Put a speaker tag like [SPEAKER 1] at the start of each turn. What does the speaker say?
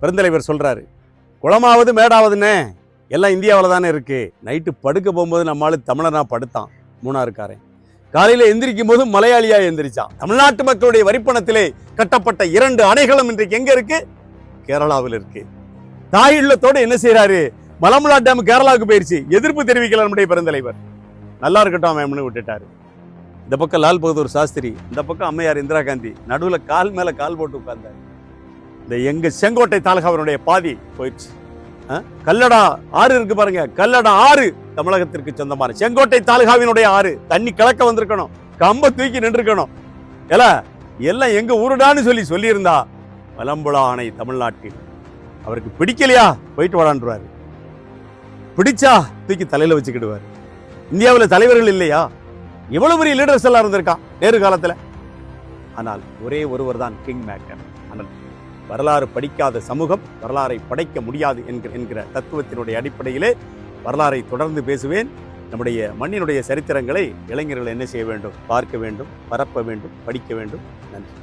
[SPEAKER 1] பெருந்தலைவர் சொல்றாரு, குளமாவது மேடாவதுன்னு எல்லாம் இந்தியாவில் தானே இருக்கு. நைட்டு படுக்க போகும்போது நம்மளால தமிழனா படுத்தான் மூணாறுக்காரன். காலையில் எந்திரிக்கும் போது மலையாளியா எந்திரிச்சான். தமிழ்நாட்டு மக்களுடைய வரிப்பணத்திலே கட்டப்பட்ட 2 அணைகளும் இன்றைக்கு எங்க இருக்கு? கேரளாவில் இருக்கு. தாயுள்ளத்தோடு என்ன செய்யறாரு? மலம்புழா டேம் கேரளாவுக்கு போயிருச்சு. எதிர்ப்பு தெரிவிக்கல நம்முடைய பெருந்தலைவர். நல்லா இருக்கட்டும் மேம்னு விட்டுட்டாரு. இந்த பக்கம் லால் பகதூர் சாஸ்திரி, இந்த பக்கம் அம்மையார் இந்திரா காந்தி, நடுவில் கால் மேல கால் போட்டு உட்கார்ந்தார். இந்த எங்க செங்கோட்டை தாலுகாவினுடைய பாதி போயிடுச்சு. கல்லடா ஆறு இருக்கு பாருங்க, கல்லடா ஆறு தமிழகத்திற்கு சொந்தமான செங்கோட்டை தாலுகாவினுடைய ஆறு. தண்ணி கலக்க வந்திருக்கணும், கம்ப தூக்கி நின்றுக்கணும். எல்லாம் எங்க ஊருடான்னு சொல்லி இருந்தா மலம்புழா அணை தமிழ்நாட்டில். அவருக்கு பிடிக்கலையா போயிட்டு வாடான்றாரு, பிடிச்சா தூக்கி தலையில வச்சுக்கிடுவார். இந்தியாவில் தலைவர்கள் இல்லையா? எவ்வளவு பெரிய லீடர்ஸ் எல்லாம் இருந்திருக்கான் நேரு காலத்துல. ஆனால் ஒரே ஒருவர் தான் கிங் மேக்கர். ஆனால் வரலாறு படிக்காத சமூகம் வரலாறை படைக்க முடியாது என்கிற தத்துவத்தினுடைய அடிப்படையிலே வரலாறை தொடர்ந்து பேசுவேன். நம்முடைய மண்ணினுடைய சரித்திரங்களை இளைஞர்கள் என்ன செய்ய வேண்டும்? பார்க்க வேண்டும், பரப்ப வேண்டும், படிக்க வேண்டும். நன்றி.